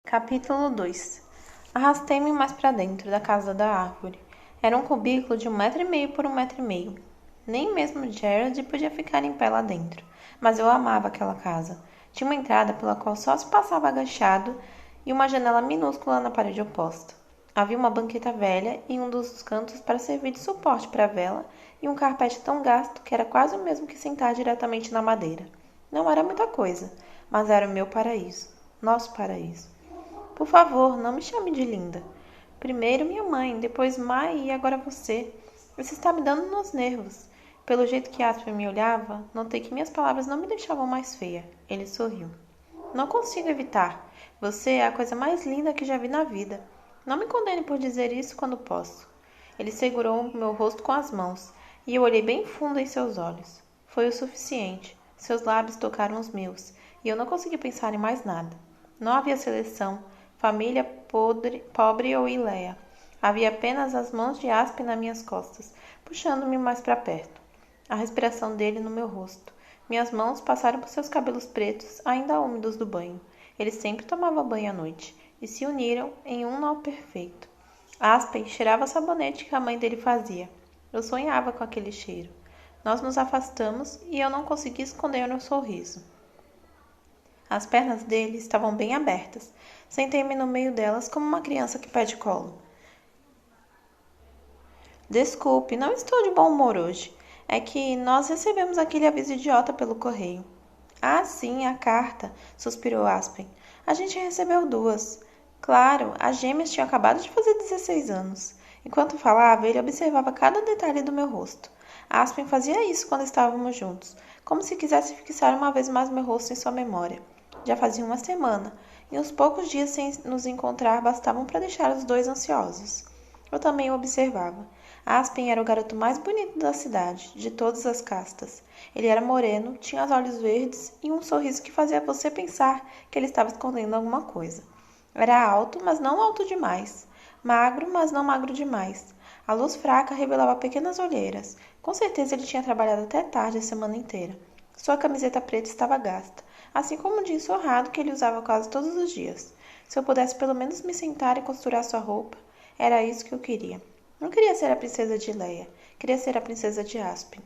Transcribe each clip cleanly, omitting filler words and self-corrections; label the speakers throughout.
Speaker 1: Capítulo 2. Arrastei-me mais para dentro da casa da árvore. Era um cubículo de 1,5 m por 1,5 m. Nem mesmo Gerald podia ficar em pé lá dentro, mas eu amava aquela casa. Tinha uma entrada pela qual só se passava agachado e uma janela minúscula na parede oposta. Havia uma banqueta velha em um dos cantos para servir de suporte para a vela e um carpete tão gasto que era quase o mesmo que sentar diretamente na madeira. Não era muita coisa, mas era o meu paraíso, nosso paraíso. Por favor, não me chame de linda. Primeiro minha mãe, depois Mai e agora você. Você está me dando nos nervos. Pelo jeito que Aspen me olhava, notei que minhas palavras não me deixavam mais feia. Ele sorriu. Não consigo evitar. Você é a coisa mais linda que já vi na vida. Não me condene por dizer isso quando posso. Ele segurou o meu rosto com as mãos, e eu olhei bem fundo em seus olhos. Foi o suficiente. Seus lábios tocaram os meus, e eu não consegui pensar em mais nada. Não havia seleção, família pobre ou Iléia. Havia apenas as mãos de Aspen nas minhas costas, puxando-me mais para perto. A respiração dele no meu rosto. Minhas mãos passaram por seus cabelos pretos, ainda úmidos do banho. Ele sempre tomava banho à noite, e se uniram em um nó perfeito. Aspen cheirava o sabonete que a mãe dele fazia. Eu sonhava com aquele cheiro. Nós nos afastamos e eu não consegui esconder meu sorriso. As pernas dele estavam bem abertas. Sentei-me no meio delas como uma criança que pede colo. Desculpe, não estou de bom humor hoje. É que nós recebemos aquele aviso idiota pelo correio. Ah, sim, a carta, suspirou Aspen. A gente recebeu 2. Claro, as gêmeas tinham acabado de fazer 16 anos. Enquanto falava, ele observava cada detalhe do meu rosto. Aspen fazia isso quando estávamos juntos, como se quisesse fixar uma vez mais meu rosto em sua memória. Já fazia uma semana, e uns poucos dias sem nos encontrar bastavam para deixar os dois ansiosos. Eu também o observava. Aspen era o garoto mais bonito da cidade, de todas as castas. Ele era moreno, tinha os olhos verdes e um sorriso que fazia você pensar que ele estava escondendo alguma coisa. Era alto, mas não alto demais. Magro, mas não magro demais. A luz fraca revelava pequenas olheiras. Com certeza ele tinha trabalhado até tarde a semana inteira. Sua camiseta preta estava gasta, assim como o jeans surrado que ele usava quase todos os dias. Se eu pudesse pelo menos me sentar e costurar sua roupa, era isso que eu queria. Não queria ser a princesa de Leia, queria ser a princesa de Aspen.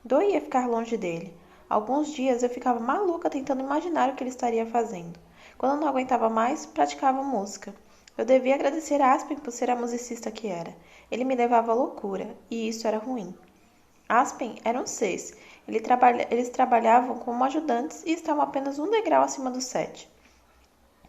Speaker 1: Doía ficar longe dele. Alguns dias eu ficava maluca tentando imaginar o que ele estaria fazendo. Quando não aguentava mais, praticava música. Eu devia agradecer a Aspen por ser a musicista que era. Ele me levava à loucura, e isso era ruim. Aspen eram 6. Eles trabalhavam como ajudantes e estavam apenas um degrau acima do 7,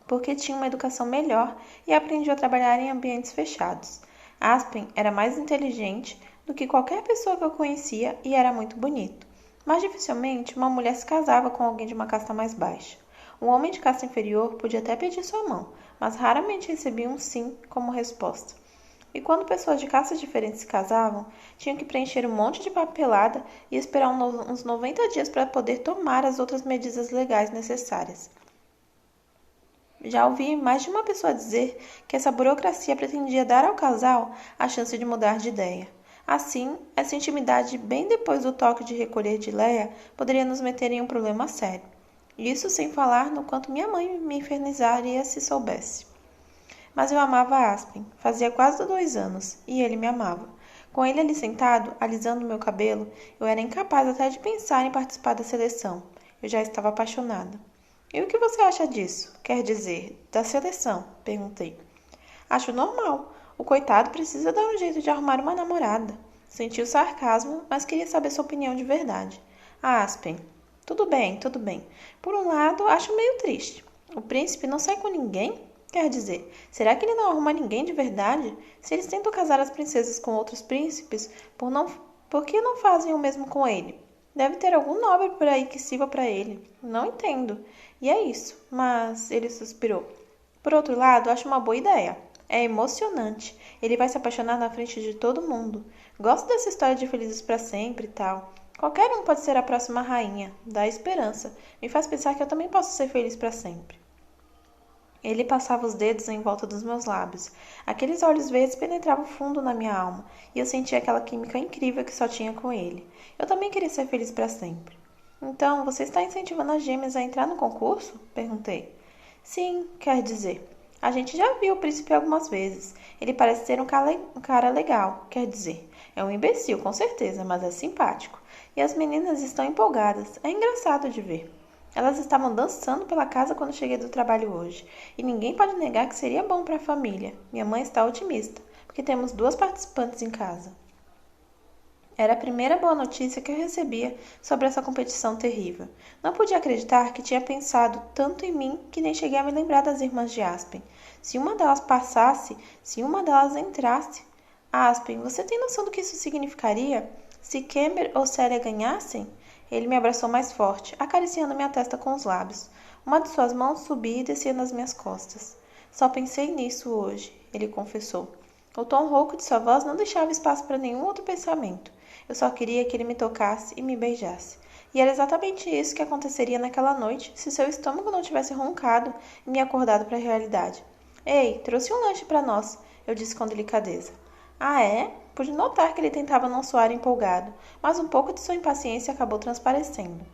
Speaker 1: porque tinham uma educação melhor e aprendiam a trabalhar em ambientes fechados. Aspen era mais inteligente do que qualquer pessoa que eu conhecia e era muito bonito. Mas dificilmente uma mulher se casava com alguém de uma casta mais baixa. Um homem de casta inferior podia até pedir sua mão, mas raramente recebia um sim como resposta. E quando pessoas de castas diferentes se casavam, tinham que preencher um monte de papelada e esperar uns 90 dias para poder tomar as outras medidas legais necessárias. Já ouvi mais de uma pessoa dizer que essa burocracia pretendia dar ao casal a chance de mudar de ideia. Assim, essa intimidade bem depois do toque de recolher de Leia poderia nos meter em um problema sério. Isso sem falar no quanto minha mãe me infernizaria se soubesse. Mas eu amava Aspen. Fazia quase 2 anos, e ele me amava. Com ele ali sentado, alisando meu cabelo, eu era incapaz até de pensar em participar da seleção. Eu já estava apaixonada. E o que você acha disso? Quer dizer, da seleção? Perguntei. Acho normal. O coitado precisa dar um jeito de arrumar uma namorada. Senti o sarcasmo, mas queria saber sua opinião de verdade. Ah, Aspen. Tudo bem, tudo bem. Por um lado, acho meio triste. O príncipe não sai com ninguém? Quer dizer, será que ele não arruma ninguém de verdade? Se eles tentam casar as princesas com outros príncipes, por que não fazem o mesmo com ele? Deve ter algum nobre por aí que sirva para ele. Não entendo. E é isso. Mas ele suspirou. Por outro lado, acho uma boa ideia. É emocionante. Ele vai se apaixonar na frente de todo mundo. Gosto dessa história de felizes para sempre e tal. Qualquer um pode ser a próxima rainha. Dá esperança. Me faz pensar que eu também posso ser feliz para sempre. Ele passava os dedos em volta dos meus lábios. Aqueles olhos verdes penetravam fundo na minha alma, e eu sentia aquela química incrível que só tinha com ele. Eu também queria ser feliz para sempre. Então, você está incentivando as gêmeas a entrar no concurso? Perguntei. Sim, quer dizer. A gente já viu o príncipe algumas vezes. Ele parece ser um cara legal, quer dizer. É um imbecil, com certeza, mas é simpático. E as meninas estão empolgadas. É engraçado de ver. Elas estavam dançando pela casa quando cheguei do trabalho hoje. E ninguém pode negar que seria bom para a família. Minha mãe está otimista, porque temos 2 participantes em casa. Era a primeira boa notícia que eu recebia sobre essa competição terrível. Não podia acreditar que tinha pensado tanto em mim que nem cheguei a me lembrar das irmãs de Aspen. Se uma delas passasse, se uma delas entrasse. Aspen, você tem noção do que isso significaria? Se Camber ou Célia ganhassem? Ele me abraçou mais forte, acariciando minha testa com os lábios. Uma de suas mãos subia e descia nas minhas costas. Só pensei nisso hoje, ele confessou. O tom rouco de sua voz não deixava espaço para nenhum outro pensamento. Eu só queria que ele me tocasse e me beijasse. E era exatamente isso que aconteceria naquela noite se seu estômago não tivesse roncado e me acordado para a realidade. Ei, trouxe um lanche para nós, eu disse com delicadeza. Ah, é? Pude notar que ele tentava não soar empolgado, mas um pouco de sua impaciência acabou transparecendo.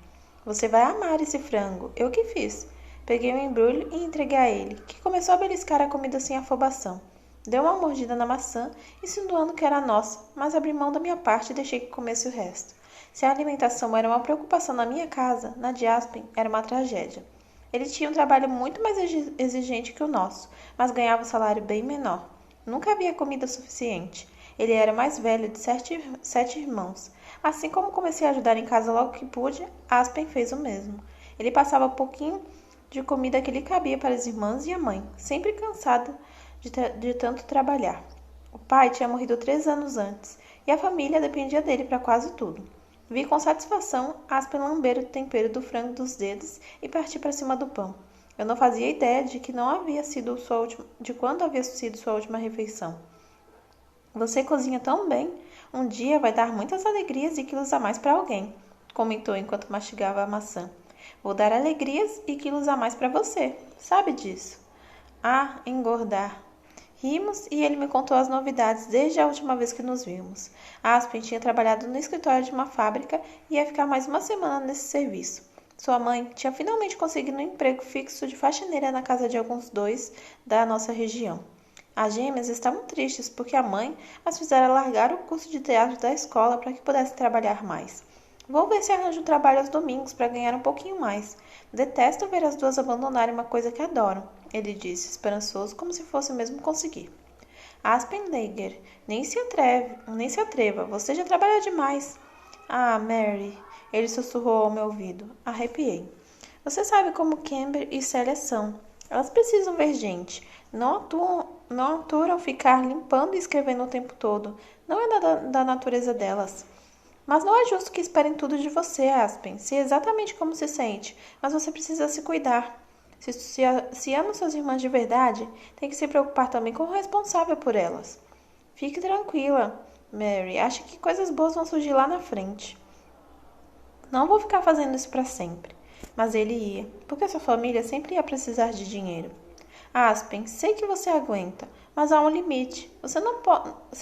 Speaker 1: Você vai amar esse frango, eu que fiz. Peguei o embrulho e entreguei a ele, que começou a beliscar a comida sem afobação. Deu uma mordida na maçã, insinuando que era nossa, mas abri mão da minha parte e deixei que comesse o resto. Se a alimentação era uma preocupação na minha casa, na de Aspen era uma tragédia. Ele tinha um trabalho muito mais exigente que o nosso, mas ganhava um salário bem menor. Nunca havia comida suficiente. Ele era o mais velho de 7 irmãos. Assim como comecei a ajudar em casa logo que pude, Aspen fez o mesmo. Ele passava pouquinho de comida que lhe cabia para as irmãs e a mãe, sempre cansada de tanto trabalhar. O pai tinha morrido 3 anos antes, e a família dependia dele para quase tudo. Vi com satisfação Aspen lamber o tempero do frango dos dedos e partir para cima do pão. Eu não fazia ideia de que não havia sido de quando havia sido sua última refeição. Você cozinha tão bem. Um dia vai dar muitas alegrias e quilos a mais para alguém, comentou enquanto mastigava a maçã. Vou dar alegrias e quilos a mais para você. Sabe disso? Ah, engordar. Rimos e ele me contou as novidades desde a última vez que nos vimos. Aspen tinha trabalhado no escritório de uma fábrica e ia ficar mais uma semana nesse serviço. Sua mãe tinha finalmente conseguido um emprego fixo de faxineira na casa de alguns 2 da nossa região. As gêmeas estavam tristes porque a mãe as fizera largar o curso de teatro da escola para que pudesse trabalhar mais. Vou ver se arranjo um trabalho aos domingos para ganhar um pouquinho mais. Detesto ver as 2 abandonarem uma coisa que adoram, ele disse, esperançoso como se fosse mesmo conseguir. Aspenleger, nem se atreva, você já trabalha demais. Ah, Mary, ele sussurrou ao meu ouvido. Arrepiei. Você sabe como Camber e Célia são. Elas precisam ver gente. Não aturam ficar limpando e escrevendo o tempo todo. Não é da natureza delas. Mas não é justo que esperem tudo de você, Aspen. Sei exatamente como se sente, mas você precisa se cuidar. Se ama suas irmãs de verdade, tem que se preocupar também com o responsável por elas. Fique tranquila, Mary. Acho que coisas boas vão surgir lá na frente. Não vou ficar fazendo isso para sempre. Mas ele ia, porque sua família sempre ia precisar de dinheiro. Aspen, sei que você aguenta, mas há um limite. Você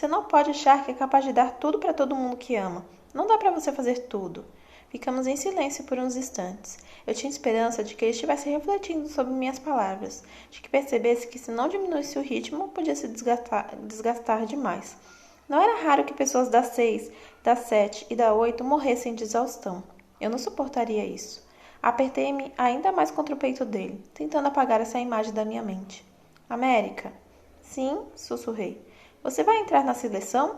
Speaker 1: não pode achar que é capaz de dar tudo para todo mundo que ama. Não dá para você fazer tudo. Ficamos em silêncio por uns instantes. Eu tinha esperança de que ele estivesse refletindo sobre minhas palavras, de que percebesse que se não diminuísse o ritmo, podia se desgastar demais. Não era raro que pessoas das 6, das 7 e da 8 morressem de exaustão. Eu não suportaria isso. Apertei-me ainda mais contra o peito dele, tentando apagar essa imagem da minha mente. América? Sim, sussurrei. Você vai entrar na seleção?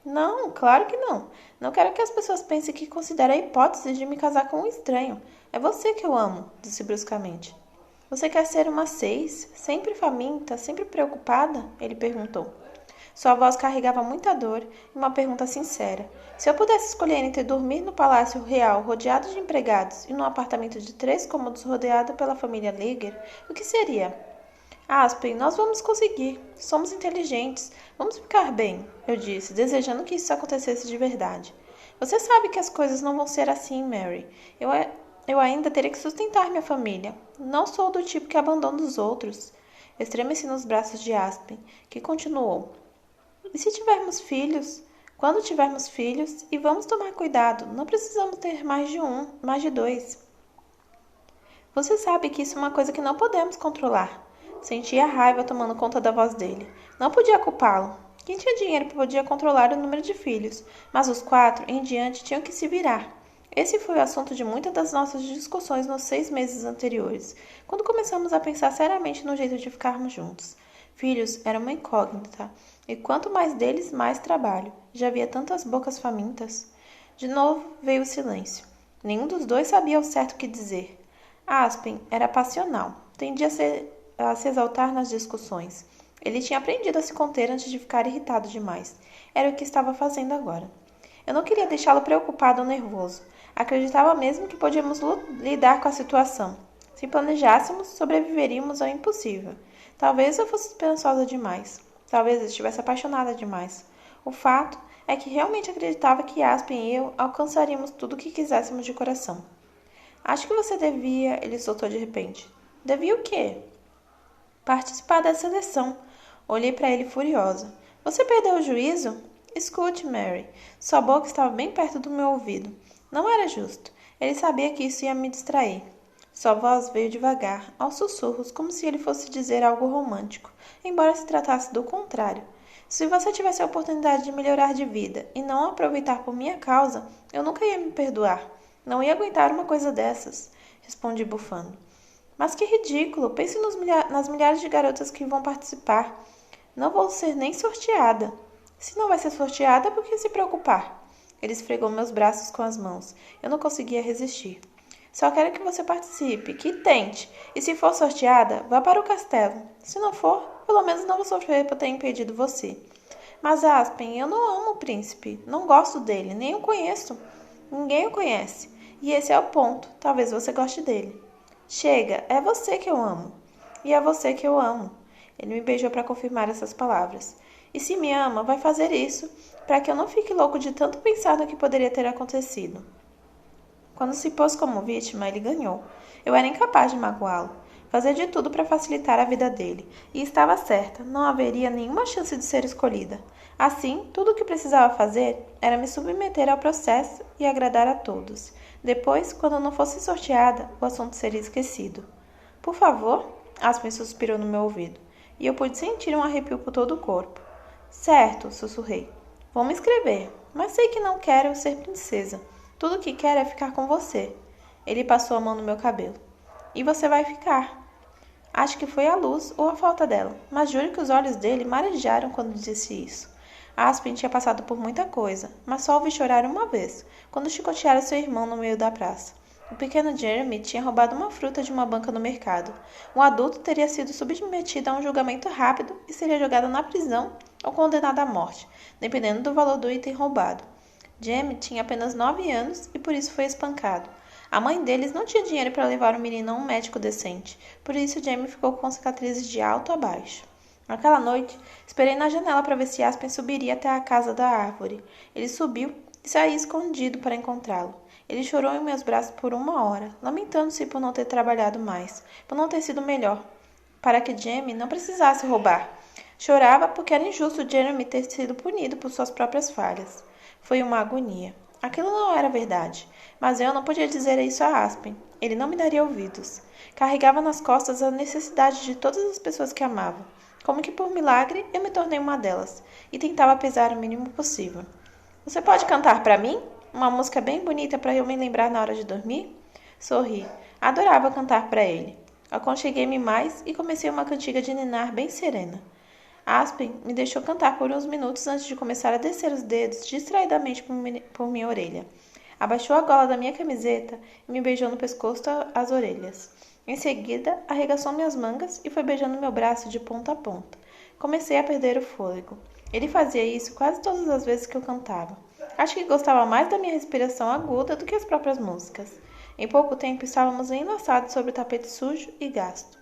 Speaker 1: Não, claro que não. Não quero que as pessoas pensem que considero a hipótese de me casar com um estranho. É você que eu amo, disse bruscamente. Você quer ser uma 6, sempre faminta, sempre preocupada? Ele perguntou. Sua voz carregava muita dor e uma pergunta sincera. Se eu pudesse escolher entre dormir no Palácio Real rodeado de empregados e num apartamento de 3 cômodos rodeado pela família Leger, o que seria? Aspen, nós vamos conseguir. Somos inteligentes. Vamos ficar bem, eu disse, desejando que isso acontecesse de verdade. Você sabe que as coisas não vão ser assim, Mary. Eu ainda terei que sustentar minha família. Não sou do tipo que abandona os outros. Estremeci nos braços de Aspen, que continuou. E se tivermos filhos? Quando tivermos filhos, e vamos tomar cuidado, não precisamos ter mais de 1, mais de 2. Você sabe que isso é uma coisa que não podemos controlar. Sentia raiva tomando conta da voz dele. Não podia culpá-lo. Quem tinha dinheiro podia controlar o número de filhos, mas os 4 em diante tinham que se virar. Esse foi o assunto de muitas das nossas discussões nos 6 meses anteriores, quando começamos a pensar seriamente no jeito de ficarmos juntos. Filhos era uma incógnita, e quanto mais deles, mais trabalho. Já havia tantas bocas famintas. De novo veio o silêncio. Nenhum dos dois sabia ao certo o que dizer. Aspen era passional, tendia a se exaltar nas discussões. Ele tinha aprendido a se conter antes de ficar irritado demais. Era o que estava fazendo agora. Eu não queria deixá-lo preocupado ou nervoso. Acreditava mesmo que podíamos lidar com a situação. Se planejássemos, sobreviveríamos ao impossível. Talvez eu fosse esperançosa demais. Talvez eu estivesse apaixonada demais. O fato é que realmente acreditava que Aspen e eu alcançaríamos tudo o que quiséssemos de coração. Acho que você devia, ele soltou de repente. Devia o quê? Participar da seleção. Olhei para ele furiosa. Você perdeu o juízo? Escute, Mary. Sua boca estava bem perto do meu ouvido. Não era justo. Ele sabia que isso ia me distrair. Sua voz veio devagar, aos sussurros, como se ele fosse dizer algo romântico, embora se tratasse do contrário. Se você tivesse a oportunidade de melhorar de vida e não a aproveitar por minha causa, eu nunca ia me perdoar. Não ia aguentar uma coisa dessas, respondi bufando. Mas que ridículo! Pense nas milhares de garotas que vão participar. Não vou ser nem sorteada. Se não vai ser sorteada, por que se preocupar? Ele esfregou meus braços com as mãos. Eu não conseguia resistir. Só quero que você participe, que tente. E se for sorteada, vá para o castelo. Se não for, pelo menos não vou sofrer por ter impedido você. Mas, Aspen, eu não amo o príncipe. Não gosto dele, nem o conheço. Ninguém o conhece. E esse é o ponto. Talvez você goste dele. Chega, é você que eu amo. E é você que eu amo. Ele me beijou para confirmar essas palavras. E se me ama, vai fazer isso, para que eu não fique louco de tanto pensar no que poderia ter acontecido. Quando se pôs como vítima, ele ganhou. Eu era incapaz de magoá-lo. Fazia de tudo para facilitar a vida dele. E estava certa, não haveria nenhuma chance de ser escolhida. Assim, tudo o que precisava fazer era me submeter ao processo e agradar a todos. Depois, quando eu não fosse sorteada, o assunto seria esquecido. Por favor, Aspen suspirou no meu ouvido, e eu pude sentir um arrepio por todo o corpo. Certo, sussurrei. Vou me inscrever, mas sei que não quero ser princesa. Tudo o que quero é ficar com você. Ele passou a mão no meu cabelo. E você vai ficar. Acho que foi a luz ou a falta dela, mas juro que os olhos dele marejaram quando disse isso. Aspen tinha passado por muita coisa, mas só ouvi chorar uma vez, quando chicoteara seu irmão no meio da praça. O pequeno Jeremy tinha roubado uma fruta de uma banca no mercado. Um adulto teria sido submetido a um julgamento rápido e seria jogado na prisão ou condenado à morte, dependendo do valor do item roubado. Jamie tinha apenas 9 anos e por isso foi espancado. A mãe deles não tinha dinheiro para levar o menino a um médico decente, por isso Jamie ficou com cicatrizes de alto a baixo. Naquela noite, esperei na janela para ver se Aspen subiria até a casa da árvore. Ele subiu e saí escondido para encontrá-lo. Ele chorou em meus braços por 1 hora, lamentando-se por não ter trabalhado mais, por não ter sido melhor, para que Jamie não precisasse roubar. Chorava porque era injusto Jeremy ter sido punido por suas próprias falhas. Foi uma agonia. Aquilo não era verdade, mas eu não podia dizer isso a Aspen. Ele não me daria ouvidos. Carregava nas costas a necessidade de todas as pessoas que amava. Como que por milagre eu me tornei uma delas, e tentava pesar o mínimo possível. Você pode cantar para mim? Uma música bem bonita para eu me lembrar na hora de dormir? Sorri. Adorava cantar para ele. Aconcheguei-me mais e comecei uma cantiga de ninar bem serena. Aspen me deixou cantar por uns minutos antes de começar a descer os dedos distraidamente por minha orelha. Abaixou a gola da minha camiseta e me beijou no pescoço às orelhas. Em seguida, arregaçou minhas mangas e foi beijando meu braço de ponta a ponta. Comecei a perder o fôlego. Ele fazia isso quase todas as vezes que eu cantava. Acho que gostava mais da minha respiração aguda do que as próprias músicas. Em pouco tempo, estávamos enlaçados sobre o tapete sujo e gasto.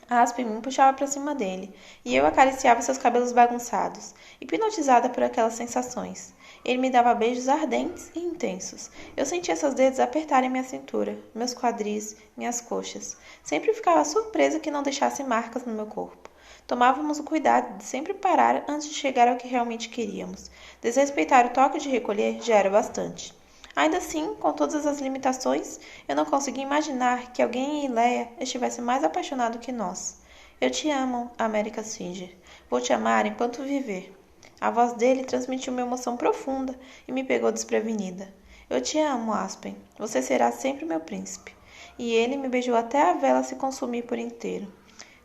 Speaker 1: Aspen me puxava para cima dele, e eu acariciava seus cabelos bagunçados, hipnotizada por aquelas sensações. Ele me dava beijos ardentes e intensos. Eu sentia seus dedos apertarem minha cintura, meus quadris, minhas coxas. Sempre ficava surpresa que não deixasse marcas no meu corpo. Tomávamos o cuidado de sempre parar antes de chegar ao que realmente queríamos. Desrespeitar o toque de recolher já era bastante. Ainda assim, com todas as limitações, eu não conseguia imaginar que alguém em Ileia estivesse mais apaixonado que nós. Eu te amo, América Singer. Vou te amar enquanto viver. A voz dele transmitiu uma emoção profunda e me pegou desprevenida. Eu te amo, Aspen. Você será sempre meu príncipe. E ele me beijou até a vela se consumir por inteiro.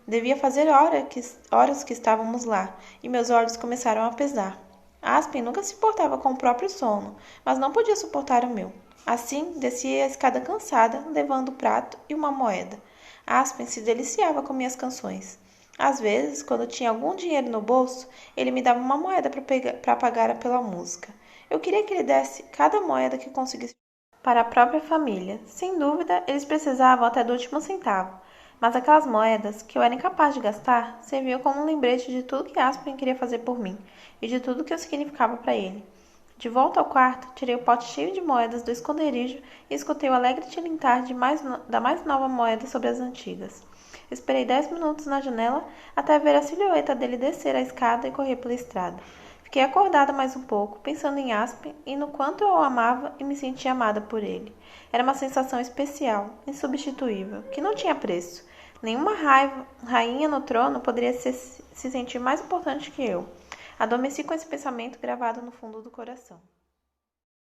Speaker 1: Devia fazer horas que estávamos lá, e meus olhos começaram a pesar. Aspen nunca se importava com o próprio sono, mas não podia suportar o meu. Assim, desci a escada cansada, levando o prato e uma moeda. Aspen se deliciava com minhas canções. Às vezes, quando tinha algum dinheiro no bolso, ele me dava uma moeda para pagar pela música. Eu queria que ele desse cada moeda que conseguisse para a própria família. Sem dúvida, eles precisavam até do último centavo. Mas aquelas moedas, que eu era incapaz de gastar, serviam como um lembrete de tudo que Aspen queria fazer por mim e de tudo que eu significava para ele. De volta ao quarto, tirei o pote cheio de moedas do esconderijo e escutei o alegre tilintar da mais nova moeda sobre as antigas. Esperei 10 minutos na janela até ver a silhueta dele descer a escada e correr pela estrada. Fiquei acordada mais um pouco, pensando em Aspen e no quanto eu o amava e me sentia amada por ele. Era uma sensação especial, insubstituível, que não tinha preço. Nenhuma rainha no trono poderia se sentir mais importante que eu. Adormeci com esse pensamento gravado no fundo do coração.